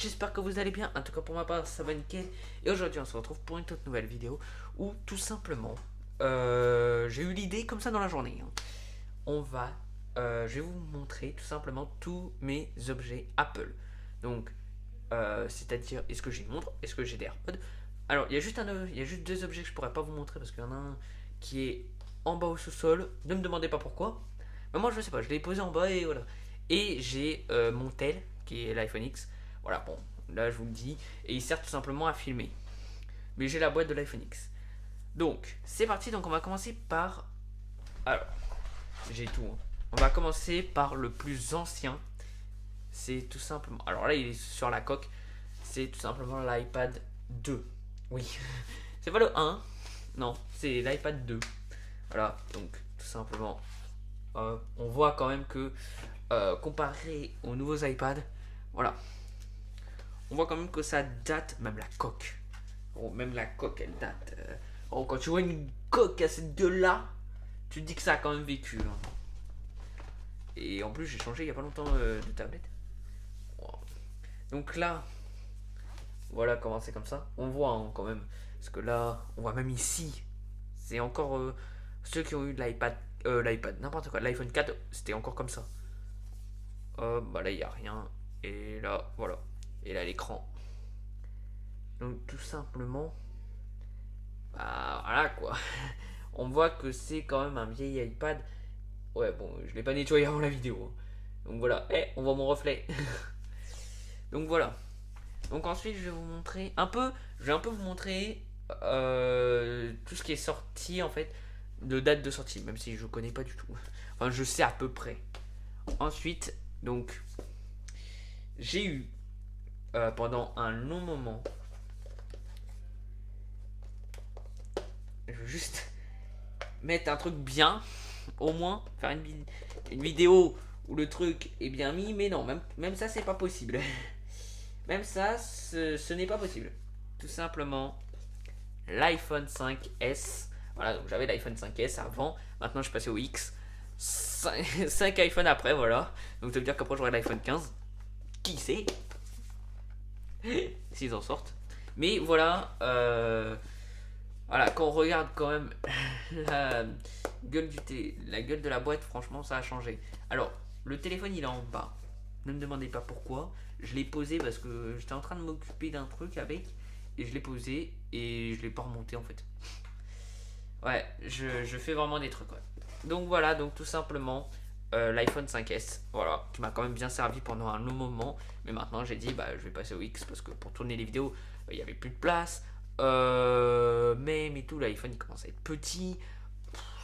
j'espère que vous allez bien. En tout cas pour ma part ça va nickel. Et aujourd'hui on se retrouve pour une toute nouvelle vidéo où tout simplement j'ai eu l'idée comme ça dans la journée. On va, je vais vous montrer tout simplement tous mes objets Apple. Donc c'est-à-dire est-ce que j'ai une montre, est-ce que j'ai des AirPods. Alors il y a juste deux objets que je pourrais pas vous montrer parce qu'il y en a un qui est en bas au sous-sol. Ne me demandez pas pourquoi. Mais moi je sais pas, je l'ai posé en bas et voilà. Et j'ai mon tel qui est l'iPhone X. Voilà, bon, là je vous le dis. Et il sert tout simplement à filmer. Mais j'ai la boîte de l'iPhone X. Donc, c'est parti. Donc, on va commencer par. Alors, j'ai tout. Hein. On va commencer par le plus ancien. C'est tout simplement. Alors là, il est sur la coque. C'est tout simplement l'iPad 2. Oui. C'est pas le 1. Non, c'est l'iPad 2. Voilà, donc tout simplement. On voit quand même que comparé aux nouveaux iPads, voilà, on voit quand même que ça date, même la coque. Oh, même la coque, elle date. Oh, quand tu vois une coque à cette gueule-là, tu te dis que ça a quand même vécu. Hein. Et en plus, j'ai changé il y a pas longtemps de tablette. Wow. Donc là, voilà comment c'est comme ça. On voit hein, quand même. Parce que là, on voit même ici. C'est encore ceux qui ont eu de l'iPad, n'importe quoi. L'iPhone 4, c'était encore comme ça. Bah là, il n'y a rien. Et là, voilà. Et là, l'écran. Donc tout simplement, bah voilà quoi. On voit que c'est quand même un vieil iPad. Ouais bon, je l'ai pas nettoyé avant la vidéo. Donc voilà, on voit mon reflet. Donc voilà. Donc ensuite je vais vous montrer un peu, je vais un peu vous montrer tout ce qui est sorti en fait, de date de sortie, même si je connais pas du tout. Enfin je sais à peu près. Ensuite, donc j'ai eu pendant un long moment. Je veux juste mettre un truc bien, au moins faire une vidéo où le truc est bien mis, mais non, même ça c'est pas possible. Même ça, ce n'est pas possible. Tout simplement, l'iPhone 5S. Voilà, donc j'avais l'iPhone 5S avant, maintenant je suis passé au X. 5 iPhone après, voilà. Donc ça veut dire qu'après j'aurai l'iPhone 15. Qui sait s'ils en sortent. Mais voilà, voilà, quand on regarde quand même la la gueule de la boîte, franchement, ça a changé. Alors, le téléphone, il est en bas. Ne me demandez pas pourquoi. Je l'ai posé parce que j'étais en train de m'occuper d'un truc avec. Et je l'ai posé et je l'ai pas remonté en fait. Ouais, je fais vraiment des trucs. Ouais. Donc voilà, donc tout simplement l'iPhone 5S. Voilà, qui m'a quand même bien servi pendant un long moment. Mais maintenant, j'ai dit, bah, je vais passer au X parce que pour tourner les vidéos, il n'y avait plus de place. Mais tout, l'iPhone il commence à être petit.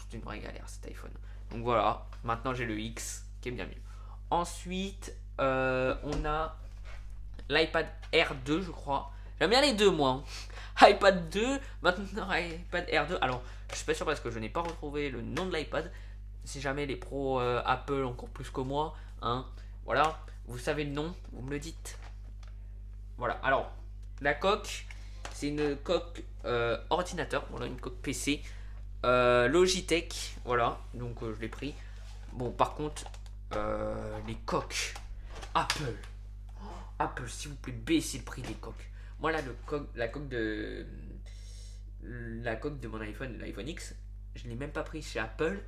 C'est une vraie galère cet iPhone. Donc voilà, maintenant j'ai le X qui est bien mieux. Ensuite, on a l'iPad Air 2, je crois. J'aime bien les deux, moi. Hein. iPad 2, maintenant iPad Air 2. Alors, je suis pas sûr parce que je n'ai pas retrouvé le nom de l'iPad. Si jamais les pros Apple encore plus que moi, hein, voilà, vous savez le nom, vous me le dites. Voilà, alors, la coque, c'est une coque ordinateur, voilà, une coque PC. Logitech, voilà, donc je l'ai pris. Bon, par contre, les coques Apple. Apple, s'il vous plaît, baissez le prix des coques. Moi, là, la coque de mon iPhone, l'iPhone X, je l'ai même pas pris chez Apple.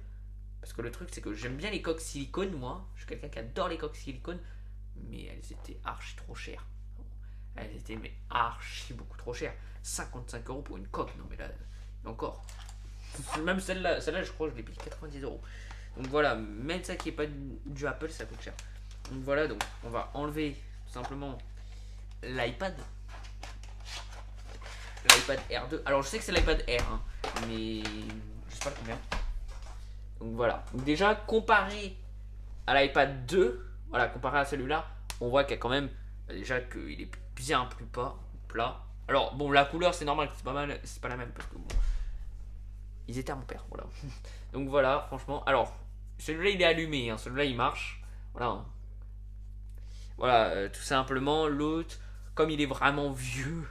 Parce que le truc, c'est que j'aime bien les coques silicone, moi. Je suis quelqu'un qui adore les coques silicone. Mais elles étaient archi trop chères. Elles étaient mais archi beaucoup trop chères. 55 € pour une coque. Non, mais là, encore. Même celle-là, je crois que je l'ai payé 90 €. Donc voilà, même ça qui est pas du Apple, ça coûte cher. Donc voilà, donc on va enlever tout simplement l'iPad. L'iPad Air 2. Alors je sais que c'est l'iPad Air, hein, mais je sais pas combien. Donc voilà. Donc déjà, comparé à l'iPad 2, voilà, comparé à celui-là, on voit qu'il y a quand même déjà qu'il est bien plus plat. Alors bon, la couleur c'est normal, c'est pas mal, c'est pas la même parce que bon, ils étaient à mon père, voilà. Donc voilà, franchement. Alors, celui-là il est allumé, hein, celui-là il marche. Voilà. Hein. Voilà, tout simplement. L'autre, comme il est vraiment vieux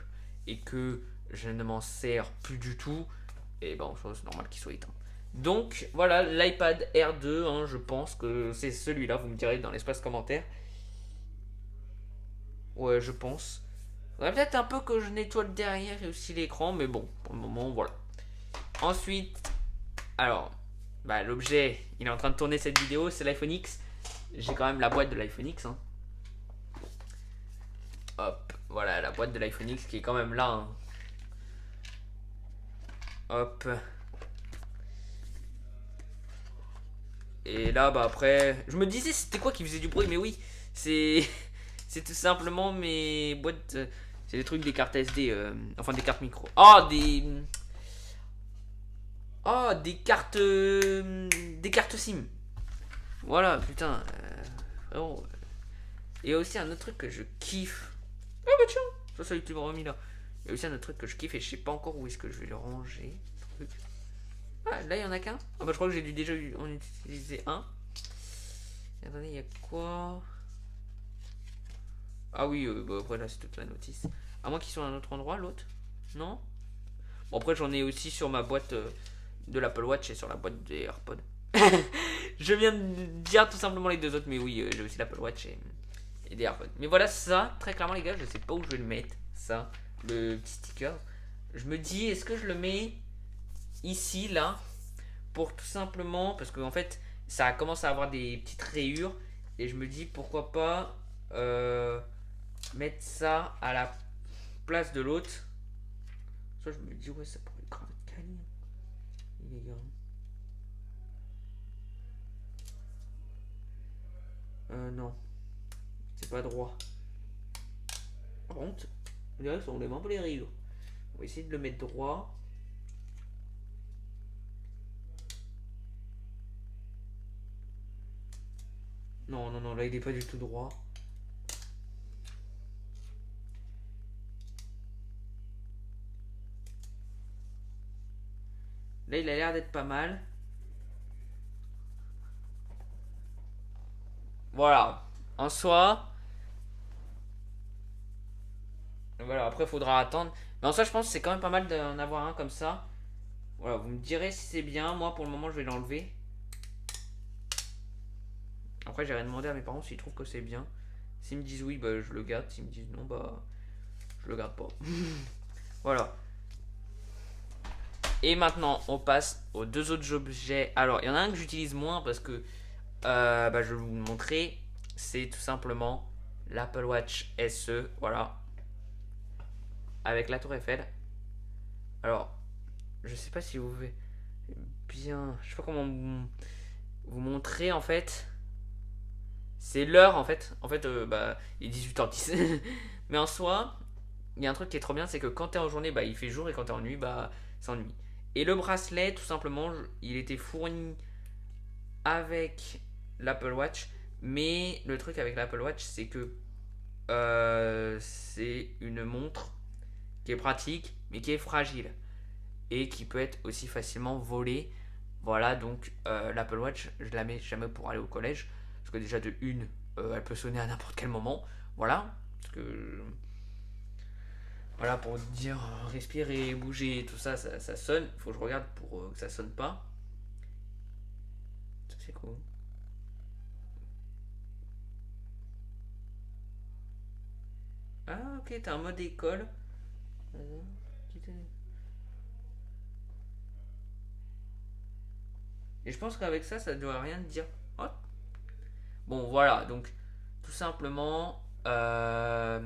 et que je ne m'en sers plus du tout, et bon, c'est normal qu'il soit éteint. Donc voilà, l'iPad Air 2, hein, je pense que c'est celui-là, vous me direz dans l'espace commentaire. Ouais, je pense. Faudrait peut-être un peu que je nettoie le derrière et aussi l'écran, mais bon, pour le moment, voilà. Ensuite, alors, bah, l'objet, il est en train de tourner cette vidéo, c'est l'iPhone X. J'ai quand même la boîte de l'iPhone X. Hein. Hop, voilà la boîte de l'iPhone X qui est quand même là. Hein. Hop. Et là, bah après, je me disais c'était quoi qui faisait du bruit, mais oui, c'est c'est tout simplement mes boîtes. C'est des trucs des cartes SD, enfin des cartes micro. Des cartes SIM. Voilà, putain. Vraiment. Et aussi un autre truc que je kiffe. Ah bah tiens, ça a été remis là. Il y a aussi un autre truc que je kiffe et je sais pas encore où est-ce que je vais le ranger. Ah, là il y en a qu'un. Ah bah je crois que j'ai dû déjà en utiliser un. Et attendez, il y a quoi? Ah oui, bah après là c'est toute la notice. À moins qu'ils soient à un autre endroit, l'autre. Non. Bon après j'en ai aussi sur ma boîte de l'Apple Watch et sur la boîte des AirPods. Je viens de dire tout simplement les deux autres, mais oui, j'ai aussi l'Apple Watch et des AirPods. Mais voilà, ça, très clairement, les gars, je sais pas où je vais le mettre. Ça, le petit sticker. Je me dis, est-ce que je le mets ici, là, pour tout simplement, parce qu'en fait, ça commence à avoir des petites rayures, et je me dis, pourquoi pas mettre ça à la place de l'autre. Ça, je me dis, ouais, ça pourrait grave être calme, les gars. Non, c'est pas droit. Par contre, on dirait que ça enlève un peu les rayures. On va essayer de le mettre droit. Non, non, non, là il est pas du tout droit. Là il a l'air d'être pas mal. Voilà. En soi. Voilà, après il faudra attendre. Mais en soi je pense que c'est quand même pas mal d'en avoir un comme ça. Voilà, vous me direz si c'est bien. Moi pour le moment je vais l'enlever. Après j'irai demander à mes parents s'ils trouvent que c'est bien. S'ils me disent oui, bah je le garde. S'ils me disent non, bah je le garde pas. Voilà. Et maintenant on passe aux deux autres objets. Alors il y en a un que j'utilise moins parce que bah, je vais vous le montrer. C'est tout simplement l'Apple Watch SE. Voilà. Avec la tour Eiffel. Alors, je sais pas si vous pouvez bien. Je sais pas comment vous montrer en fait. C'est l'heure en fait. En fait, bah, il est 18h10. Mais en soi, il y a un truc qui est trop bien, c'est que quand t'es en journée, bah, il fait jour et quand t'es en nuit, bah, c'est en nuit. Et le bracelet, tout simplement, il était fourni avec l'Apple Watch. Mais le truc avec l'Apple Watch, c'est que c'est une montre qui est pratique, mais qui est fragile. Et qui peut être aussi facilement volée. Voilà, donc l'Apple Watch, je la mets jamais pour aller au collège. Parce que déjà, de une, elle peut sonner à n'importe quel moment. Voilà. Parce que. Voilà, pour dire respirer, bouger, tout ça, ça sonne. Faut que je regarde pour que ça sonne pas. Ça, c'est cool. Ah, ok, t'as un mode école. Et je pense qu'avec ça, ça ne doit rien te dire. Oh. Bon, voilà, donc tout simplement, voilà,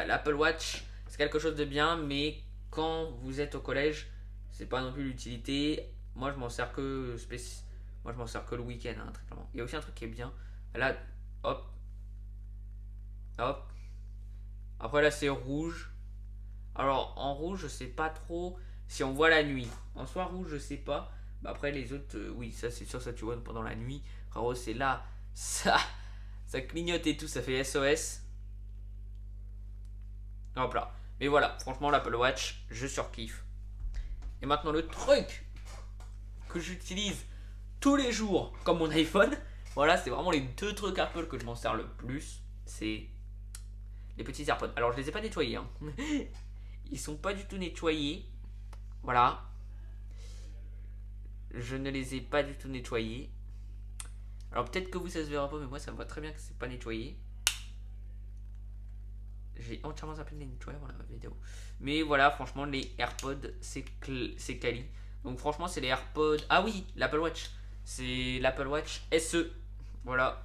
l'Apple Watch, c'est quelque chose de bien, mais quand vous êtes au collège, c'est pas non plus l'utilité. Moi, je m'en sers que moi, je m'en sers que le week-end, hein, très clairement. Il y a aussi un truc qui est bien. Là, hop, hop. Après là, c'est rouge. Alors en rouge, je sais pas trop si on voit la nuit. En soi rouge, je sais pas. Bah, après les autres, oui, ça c'est sûr, ça tu vois pendant la nuit. Frérot, c'est là, ça clignote et tout, ça fait SOS. Hop là. Mais voilà, franchement l'Apple Watch, je surkiffe. Et maintenant le truc que j'utilise tous les jours comme mon iPhone, voilà, c'est vraiment les deux trucs Apple que je m'en sers le plus. C'est les petits AirPods. Alors je les ai pas nettoyés, hein. Ils sont pas du tout nettoyés. Voilà. Je ne les ai pas du tout nettoyés. Alors peut-être que vous ça se verra pas, mais moi ça me va très bien que c'est pas nettoyé. J'ai entièrement zappé de les nettoyer avant la vidéo. Mais voilà, franchement, les AirPods, c'est quali. Donc franchement, c'est les AirPods. Ah oui, l'Apple Watch. C'est l'Apple Watch SE. Voilà.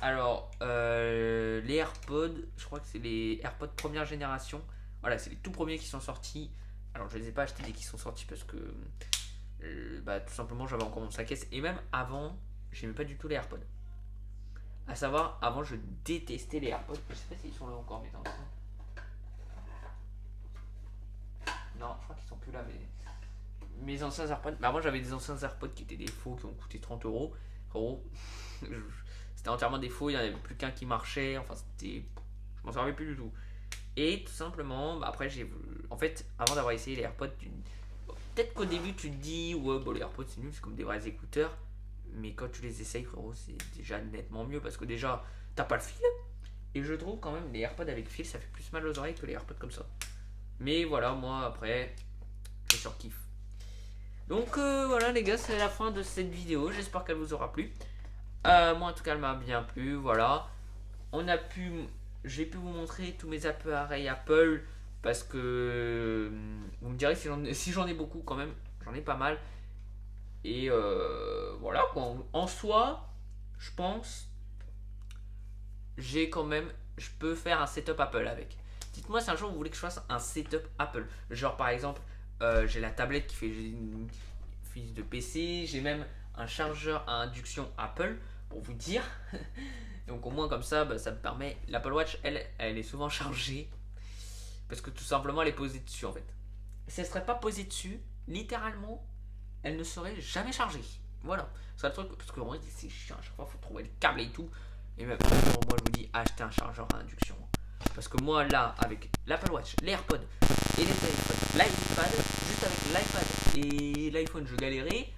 Alors, les AirPods, je crois que c'est les AirPods première génération. Voilà, c'est les tout premiers qui sont sortis. Alors, je ne les ai pas achetés dès qu'ils sont sortis parce que bah, tout simplement, j'avais encore mon sac S. Et même avant, j'aimais pas du tout les AirPods. À savoir, avant, je détestais les AirPods. Je sais pas s'ils sont là encore, mes anciens. Non, je crois qu'ils sont plus là, mais mes anciens AirPods. Mais avant, j'avais des anciens AirPods qui étaient des faux, qui ont coûté 30 euros. Gros, c'était entièrement des faux. Il n'y en avait plus qu'un qui marchait. Enfin, c'était. Je m'en servais plus du tout. Et tout simplement, bah, après, en fait, avant d'avoir essayé les AirPods, peut-être qu'au début, tu te dis, ouais, bon, les AirPods, c'est nul, c'est comme des vrais écouteurs. Mais quand tu les essayes, frérot, c'est déjà nettement mieux parce que déjà, t'as pas le fil. Et je trouve quand même les AirPods avec fil, ça fait plus mal aux oreilles que les AirPods comme ça. Mais voilà, moi après, je surkiffe. Donc voilà les gars, c'est la fin de cette vidéo. J'espère qu'elle vous aura plu. Moi en tout cas, elle m'a bien plu. Voilà, on a pu, j'ai pu vous montrer tous mes appareils Apple parce que vous me direz si j'en ai beaucoup quand même, j'en ai pas mal. Et voilà, en soi, je pense, j'ai quand même, je peux faire un setup Apple avec. Dites-moi si un jour vous voulez que je fasse un setup Apple. Genre par exemple, j'ai la tablette qui fait une fiche de PC, j'ai même un chargeur à induction Apple pour vous dire. Donc au moins comme ça, bah, ça me permet. L'Apple Watch, elle est souvent chargée parce que tout simplement elle est posée dessus en fait. Si elle serait pas posée dessus, littéralement, elle ne serait jamais chargée. Voilà, c'est le truc parce que vraiment c'est chiant. À chaque fois, il faut trouver le câble et tout. Et même moi, je vous dis acheter un chargeur à induction. Parce que moi, là, avec l'Apple Watch, les AirPods et les téléphones, l'iPad, juste avec l'iPad et l'iPhone, je galérais.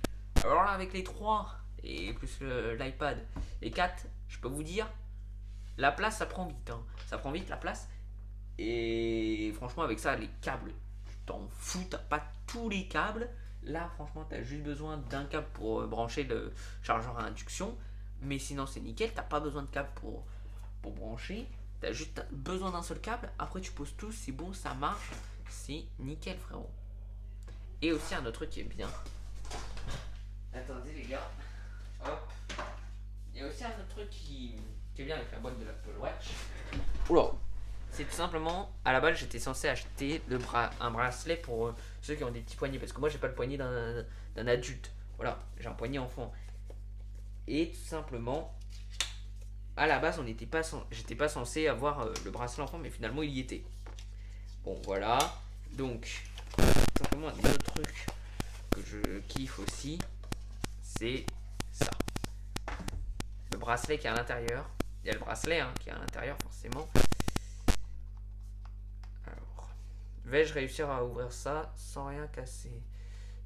Alors là, avec les 3 et plus l'iPad et 4, je peux vous dire, la place, ça prend vite. Hein. Ça prend vite la place. Et franchement, avec ça, les câbles, tu t'en fous, t'as pas tous les câbles. Là, franchement, t'as juste besoin d'un câble pour brancher le chargeur à induction. Mais sinon, c'est nickel, t'as pas besoin de câble pour brancher. T'as juste besoin d'un seul câble. Après, tu poses tout, c'est bon, ça marche. C'est nickel, frérot. Et aussi, un autre truc qui est bien. Attendez, les gars. Hop. Il y a aussi un autre truc qui est bien avec la boîte de l'Apple Watch. Oula. C'est tout simplement, à la base, j'étais censé acheter un bracelet pour ceux qui ont des petits poignets. Parce que moi, j'ai pas le poignet d'un adulte. Voilà, j'ai un poignet enfant. Et tout simplement, à la base, j'étais pas censé avoir le bracelet enfant, mais finalement, il y était. Bon, voilà. Donc, tout simplement, un autre truc que je kiffe aussi, c'est ça. Le bracelet qui est à l'intérieur. Il y a le bracelet hein, qui est à l'intérieur, forcément. Alors, vais-je réussir à ouvrir ça sans rien casser?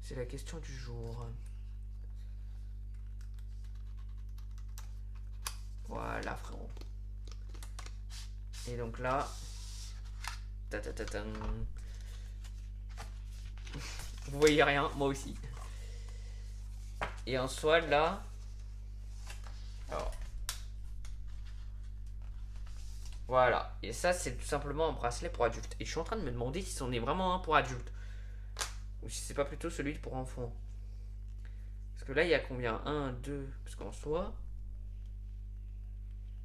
C'est la question du jour. Voilà, frérot. Et donc là, vous voyez rien, moi aussi. Et en soi, là, alors, voilà. Et ça, c'est tout simplement un bracelet pour adulte. Et je suis en train de me demander si c'en est vraiment un pour adulte. Ou si c'est pas plutôt celui pour enfant. Parce que là, il y a combien? 1, 2. Parce qu'en soi.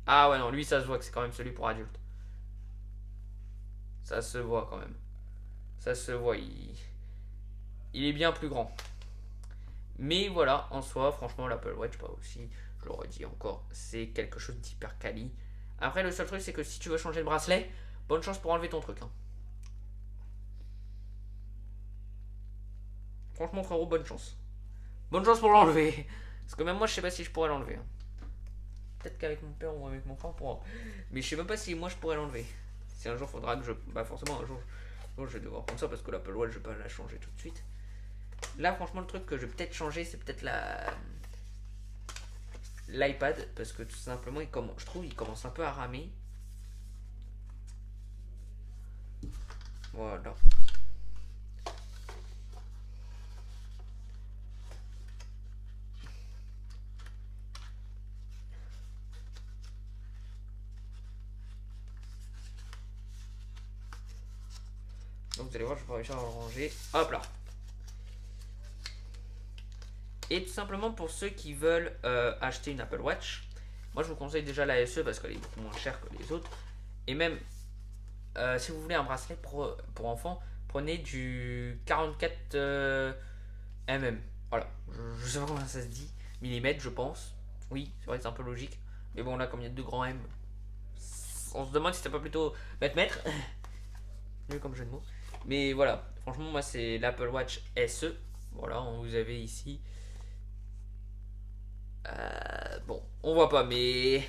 Ah ouais, non, lui, ça se voit que c'est quand même celui pour adulte. Ça se voit quand même. Ça se voit, il est bien plus grand. Mais voilà, en soi, franchement, l'Apple Watch, pas aussi, je le redis encore, c'est quelque chose d'hyper quali. Après, le seul truc, c'est que si tu veux changer de bracelet, bonne chance pour enlever ton truc. Hein. Franchement, frérot, bonne chance. Bonne chance pour l'enlever. Parce que même moi, je sais pas si je pourrais l'enlever. Hein. Peut-être qu'avec mon père ou avec mon frère, pourra. Mais je sais même pas si moi, je pourrais l'enlever. Si un jour, faudra que je. Bah, forcément, un jour, je vais devoir prendre ça parce que l'Apple Watch, je vais pas la changer tout de suite. Là, franchement, le truc que je vais peut-être changer, c'est peut-être l'iPad. Parce que tout simplement, je trouve qu'il commence un peu à ramer. Voilà. vous allez voir, je vais réussir à le ranger. Hop là. Et tout simplement pour ceux qui veulent acheter une Apple Watch, moi je vous conseille déjà la SE parce qu'elle est beaucoup moins chère que les autres. Et même si vous voulez un bracelet pour enfants, prenez du 44 mm. Voilà, je sais pas comment ça se dit, millimètres je pense. Oui, c'est vrai que c'est un peu logique. Mais bon là comme il y a 2 grands M, on se demande si c'était pas plutôt mètre. Mieux comme jeu de mots. Mais voilà, franchement moi c'est l'Apple Watch SE. Voilà, vous avez ici. Bon, on voit pas, mais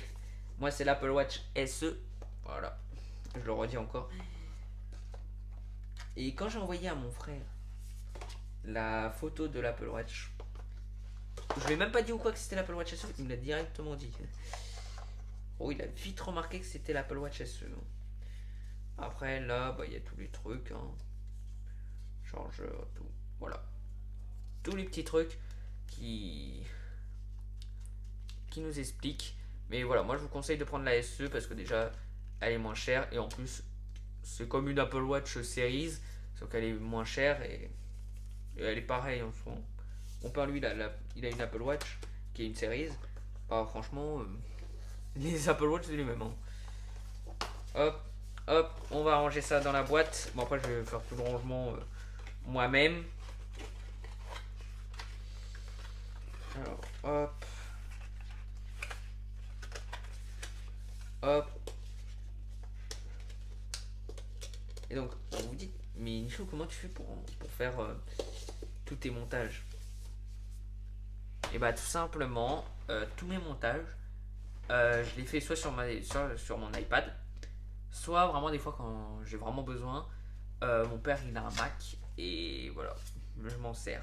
moi c'est l'Apple Watch SE. Voilà, je le redis encore. Et quand j'ai envoyé à mon frère la photo de l'Apple Watch, je lui ai même pas dit ou quoi que c'était l'Apple Watch SE, il me l'a directement dit. Oh, il a vite remarqué que c'était l'Apple Watch SE. Après là, bah il y a tous les trucs, hein. Chargeur, tout, voilà, tous les petits trucs qui nous expliquent. Mais voilà, moi je vous conseille de prendre la SE parce que déjà elle est moins chère et en plus c'est comme une Apple Watch Series, sauf qu'elle est moins chère et elle est pareille en soi. Mon père lui il a une Apple Watch qui est une Series. Bah franchement les Apple Watch c'est les mêmes, hein. Hop, hop, on va ranger ça dans la boîte. Bon après je vais faire tout le rangement moi-même. Alors hop, hop. Et donc vous vous dites, mais Nichou, comment tu fais pour faire tous tes montages? Et bah tout simplement, tous mes montages, je les fais soit sur mon iPad, soit vraiment des fois quand j'ai vraiment besoin. Mon père il a un Mac et voilà, je m'en sers.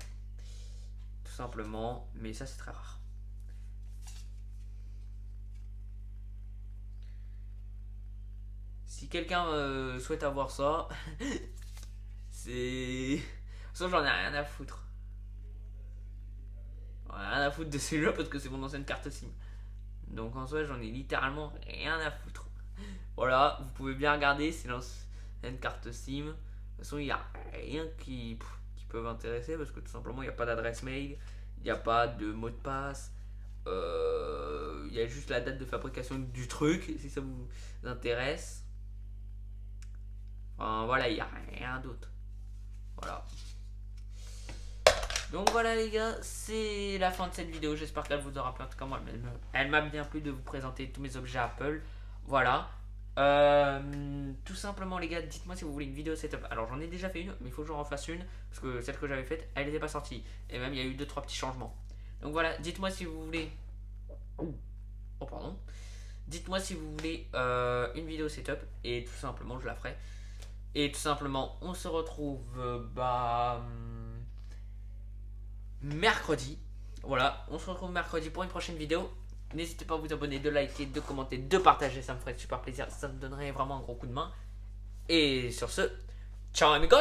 Tout simplement, mais ça c'est très rare. Si quelqu'un souhaite avoir ça, c'est... Sauf j'en ai rien à foutre. Rien à foutre de celui-là parce que c'est mon ancienne carte SIM. Donc en soi j'en ai littéralement rien à foutre. Voilà, vous pouvez bien regarder, c'est l'ancienne carte SIM. De toute façon il n'y a rien qui peut m'intéresser parce que tout simplement il n'y a pas d'adresse mail, il n'y a pas de mot de passe. Il y a juste la date de fabrication du truc si ça vous intéresse. Enfin voilà, il n'y a rien d'autre. Voilà. Donc voilà les gars, c'est la fin de cette vidéo. J'espère qu'elle vous aura plu. En tout cas moi, elle m'a bien plu de vous présenter tous mes objets Apple. Voilà. Tout simplement les gars, dites-moi si vous voulez une vidéo setup. Alors j'en ai déjà fait une, mais il faut que j'en refasse une. Parce que celle que j'avais faite, elle n'était pas sortie. Et même il y a eu 2-3 petits changements. Donc voilà, dites-moi si vous voulez... Oh pardon. Dites-moi si vous voulez une vidéo setup. Et tout simplement je la ferai. Et tout simplement on se retrouve mercredi. Voilà, on se retrouve mercredi pour une prochaine vidéo. N'hésitez pas à vous abonner, de liker, de commenter, de partager, ça me ferait super plaisir. Ça me donnerait vraiment un gros coup de main. Et sur ce, ciao amigos!